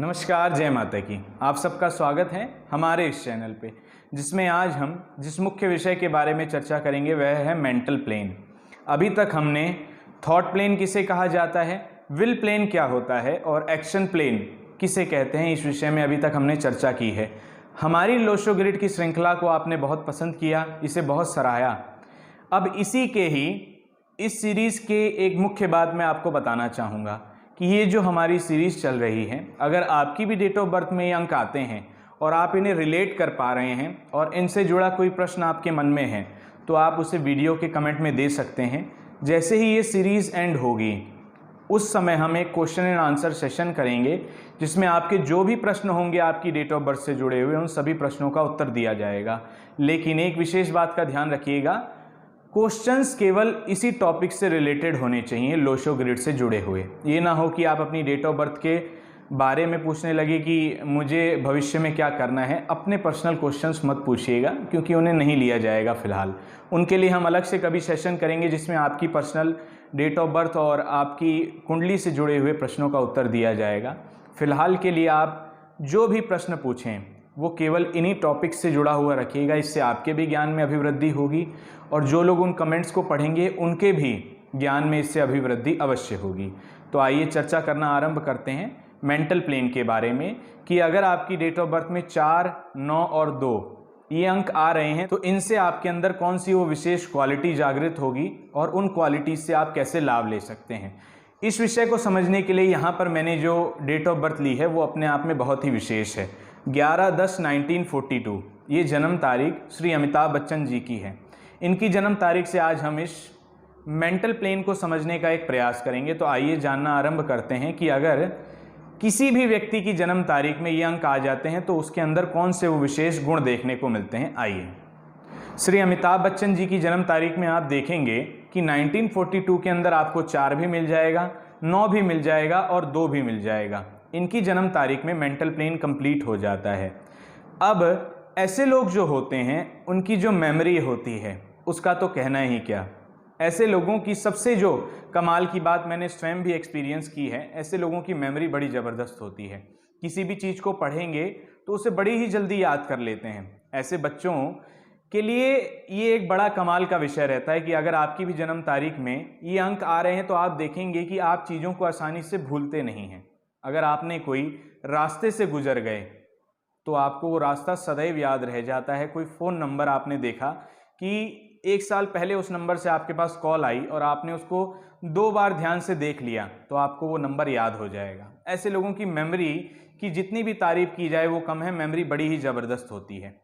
नमस्कार, जय माता की। आप सबका स्वागत है हमारे इस चैनल पे, जिसमें आज हम जिस मुख्य विषय के बारे में चर्चा करेंगे वह है मेंटल प्लेन। अभी तक हमने थॉट प्लेन किसे कहा जाता है, विल प्लेन क्या होता है और एक्शन प्लेन किसे कहते हैं, इस विषय में अभी तक हमने चर्चा की है। हमारी लोशो ग्रिड की श्रृंखला को आपने बहुत पसंद किया, इसे बहुत सराहा। अब इसी के ही इस सीरीज़ के एक मुख्य बात मैं आपको बताना चाहूँगा कि ये जो हमारी सीरीज़ चल रही है, अगर आपकी भी डेट ऑफ बर्थ में ये अंक आते हैं और आप इन्हें रिलेट कर पा रहे हैं और इनसे जुड़ा कोई प्रश्न आपके मन में है तो आप उसे वीडियो के कमेंट में दे सकते हैं। जैसे ही ये सीरीज़ एंड होगी उस समय हम एक क्वेश्चन एंड आंसर सेशन करेंगे, जिसमें आपके जो भी प्रश्न होंगे आपकी डेट ऑफ बर्थ से जुड़े हुए, उन सभी प्रश्नों का उत्तर दिया जाएगा। लेकिन एक विशेष बात का ध्यान रखिएगा, क्वेश्चंस केवल इसी टॉपिक से रिलेटेड होने चाहिए, लोशो ग्रिड से जुड़े हुए। ये ना हो कि आप अपनी डेट ऑफ बर्थ के बारे में पूछने लगे कि मुझे भविष्य में क्या करना है। अपने पर्सनल क्वेश्चंस मत पूछिएगा, क्योंकि उन्हें नहीं लिया जाएगा फ़िलहाल। उनके लिए हम अलग से कभी सेशन करेंगे जिसमें आपकी पर्सनल डेट ऑफ बर्थ और आपकी कुंडली से जुड़े हुए प्रश्नों का उत्तर दिया जाएगा। फ़िलहाल के लिए आप जो भी प्रश्न पूछें वो केवल इन्हीं टॉपिक्स से जुड़ा हुआ रखिएगा, इससे आपके भी ज्ञान में अभिवृद्धि होगी और जो लोग उन कमेंट्स को पढ़ेंगे उनके भी ज्ञान में इससे अभिवृद्धि अवश्य होगी। तो आइए चर्चा करना आरंभ करते हैं मेंटल प्लेन के बारे में कि अगर आपकी डेट ऑफ बर्थ में 4, 9 और 2 ये अंक आ रहे हैं तो इनसे आपके अंदर कौन सी वो विशेष क्वालिटी जागृत होगी और उन क्वालिटीज से आप कैसे लाभ ले सकते हैं। इस विषय को समझने के लिए यहाँ पर मैंने जो डेट ऑफ बर्थ ली है वो अपने आप में बहुत ही विशेष है। 11/10/1942 ये जन्म तारीख श्री अमिताभ बच्चन जी की है। इनकी जन्म तारीख से आज हम इस मेंटल प्लेन को समझने का एक प्रयास करेंगे। तो आइए जानना आरंभ करते हैं कि अगर किसी भी व्यक्ति की जन्म तारीख में ये अंक आ जाते हैं तो उसके अंदर कौन से वो विशेष गुण देखने को मिलते हैं। आइए, श्री अमिताभ बच्चन जी की जन्म तारीख में आप देखेंगे कि 1942 के अंदर आपको 4 भी मिल जाएगा, 9 भी मिल जाएगा और 2 भी मिल जाएगा। इनकी जन्म तारीख में मेंटल प्लेन कंप्लीट हो जाता है। अब ऐसे लोग जो होते हैं उनकी जो मेमोरी होती है उसका तो कहना ही क्या। ऐसे लोगों की सबसे जो कमाल की बात मैंने स्वयं भी एक्सपीरियंस की है, ऐसे लोगों की मेमोरी बड़ी ज़बरदस्त होती है। किसी भी चीज़ को पढ़ेंगे तो उसे बड़ी ही जल्दी याद कर लेते हैं। ऐसे बच्चों के लिए ये एक बड़ा कमाल का विषय रहता है कि अगर आपकी भी जन्म तारीख में ये अंक आ रहे हैं तो आप देखेंगे कि आप चीज़ों को आसानी से भूलते नहीं हैं। अगर आपने कोई रास्ते से गुजर गए तो आपको वो रास्ता सदैव याद रह जाता है। कोई फ़ोन नंबर आपने देखा कि 1 साल पहले उस नंबर से आपके पास कॉल आई और आपने उसको 2 बार ध्यान से देख लिया तो आपको वो नंबर याद हो जाएगा। ऐसे लोगों की मेमोरी की जितनी भी तारीफ की जाए वो कम है, मेमोरी बड़ी ही ज़बरदस्त होती है।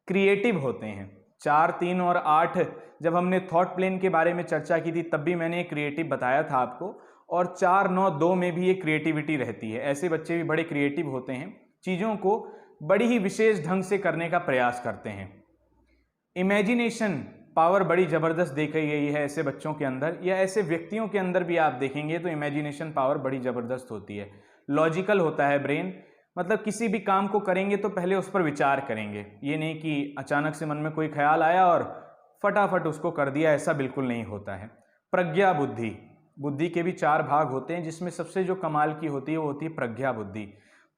क्रिएटिव होते हैं। 4, 3 और 8 जब हमने थॉट प्लेन के बारे में चर्चा की थी तब भी मैंने क्रिएटिव बताया था आपको, और 4, 9, 2 में भी ये क्रिएटिविटी रहती है। ऐसे बच्चे भी बड़े क्रिएटिव होते हैं, चीज़ों को बड़ी ही विशेष ढंग से करने का प्रयास करते हैं। इमेजिनेशन पावर बड़ी ज़बरदस्त देखी गई है ऐसे बच्चों के अंदर, या ऐसे व्यक्तियों के अंदर भी आप देखेंगे तो इमेजिनेशन पावर बड़ी ज़बरदस्त होती है। लॉजिकल होता है ब्रेन, मतलब किसी भी काम को करेंगे तो पहले उस पर विचार करेंगे। ये नहीं कि अचानक से मन में कोई ख्याल आया और फटाफट उसको कर दिया, ऐसा बिल्कुल नहीं होता है। प्रज्ञा बुद्धि, बुद्धि के भी 4 भाग होते हैं, जिसमें सबसे जो कमाल की होती है वो होती है प्रज्ञा बुद्धि।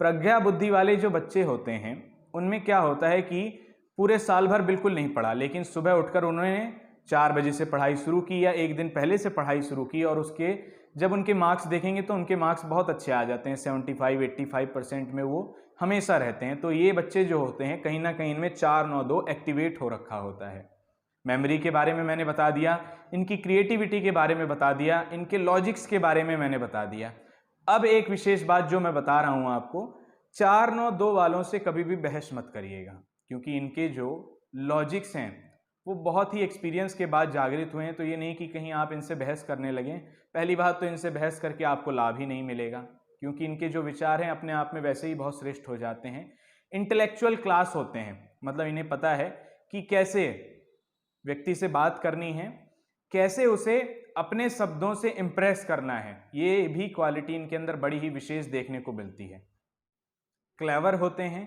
प्रज्ञा बुद्धि वाले जो बच्चे होते हैं उनमें क्या होता है कि पूरे साल भर बिल्कुल नहीं पढ़ा, लेकिन सुबह उठकर उन्होंने 4 बजे से पढ़ाई शुरू की या एक दिन पहले से पढ़ाई शुरू की, और उसके जब उनके मार्क्स देखेंगे तो उनके मार्क्स बहुत अच्छे आ जाते हैं। 75-85% में वो हमेशा रहते हैं। तो ये बच्चे जो होते हैं कहीं ना कहीं इनमें 4, 9, 2 एक्टिवेट हो रखा होता है। मेमोरी के बारे में मैंने बता दिया, इनकी क्रिएटिविटी के बारे में बता दिया, इनके लॉजिक्स के बारे में मैंने बता दिया। अब एक विशेष बात जो मैं बता रहा हूँ आपको, 4, 9, 2 वालों से कभी भी बहस मत करिएगा, क्योंकि इनके जो लॉजिक्स हैं वो बहुत ही एक्सपीरियंस के बाद जागृत हुए हैं। तो ये नहीं कि कहीं आप इनसे बहस करने लगें। पहली बात तो इनसे बहस करके आपको लाभ ही नहीं मिलेगा, क्योंकि इनके जो विचार हैं अपने आप में वैसे ही बहुत श्रेष्ठ हो जाते हैं। इंटेलेक्चुअल क्लास होते हैं, मतलब इन्हें पता है कि कैसे व्यक्ति से बात करनी है, कैसे उसे अपने शब्दों से इम्प्रेस करना है। ये भी क्वालिटी इनके अंदर बड़ी ही विशेष देखने को मिलती है। क्लेवर होते हैं।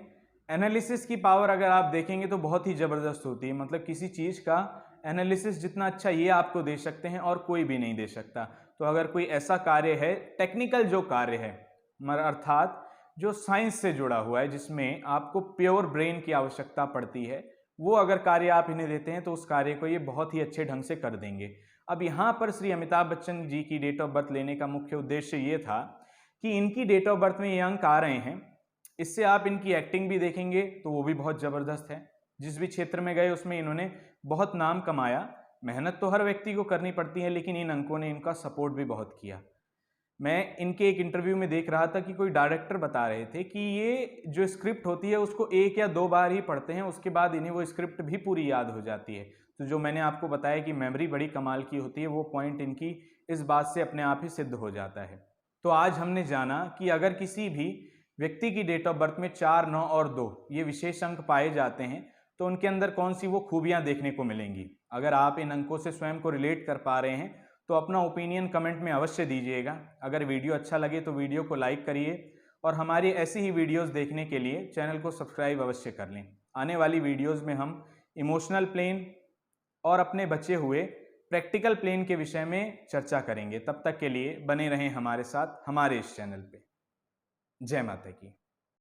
एनालिसिस की पावर अगर आप देखेंगे तो बहुत ही ज़बरदस्त होती है, मतलब किसी चीज़ का एनालिसिस जितना अच्छा ये आपको दे सकते हैं और कोई भी नहीं दे सकता। तो अगर कोई ऐसा कार्य है, टेक्निकल जो कार्य है, अर्थात जो साइंस से जुड़ा हुआ है, जिसमें आपको प्योर ब्रेन की आवश्यकता पड़ती है, वो अगर कार्य आप इन्हें देते हैं तो उस कार्य को ये बहुत ही अच्छे ढंग से कर देंगे। अब यहाँ पर श्री अमिताभ बच्चन जी की डेट ऑफ बर्थ लेने का मुख्य उद्देश्य ये था कि इनकी डेट ऑफ बर्थ में ये अंक आ रहे हैं, इससे आप इनकी एक्टिंग भी देखेंगे तो वो भी बहुत ज़बरदस्त है। जिस भी क्षेत्र में गए उसमें इन्होंने बहुत नाम कमाया। मेहनत तो हर व्यक्ति को करनी पड़ती है, लेकिन इन अंकों ने इनका सपोर्ट भी बहुत किया। मैं इनके एक इंटरव्यू में देख रहा था कि कोई डायरेक्टर बता रहे थे कि ये जो स्क्रिप्ट होती है उसको 1 या 2 बार ही पढ़ते हैं, उसके बाद इन्हें वो स्क्रिप्ट भी पूरी याद हो जाती है। तो जो मैंने आपको बताया कि मेमोरी बड़ी कमाल की होती है, वो पॉइंट इनकी इस बात से अपने आप ही सिद्ध हो जाता है। तो आज हमने जाना कि अगर किसी भी व्यक्ति की डेट ऑफ बर्थ में 4, 9 और 2 ये विशेष अंक पाए जाते हैं तो उनके अंदर कौन सी वो खूबियां देखने को मिलेंगी। अगर आप इन अंकों से स्वयं को रिलेट कर पा रहे हैं तो अपना ओपिनियन कमेंट में अवश्य दीजिएगा। अगर वीडियो अच्छा लगे तो वीडियो को लाइक करिए और हमारी ऐसी ही वीडियोस देखने के लिए चैनल को सब्सक्राइब अवश्य कर लें। आने वाली वीडियोस में हम इमोशनल प्लेन और अपने बचे हुए प्रैक्टिकल प्लेन के विषय में चर्चा करेंगे। तब तक के लिए बने रहें हमारे साथ, हमारे इस चैनल पे। जय माता की।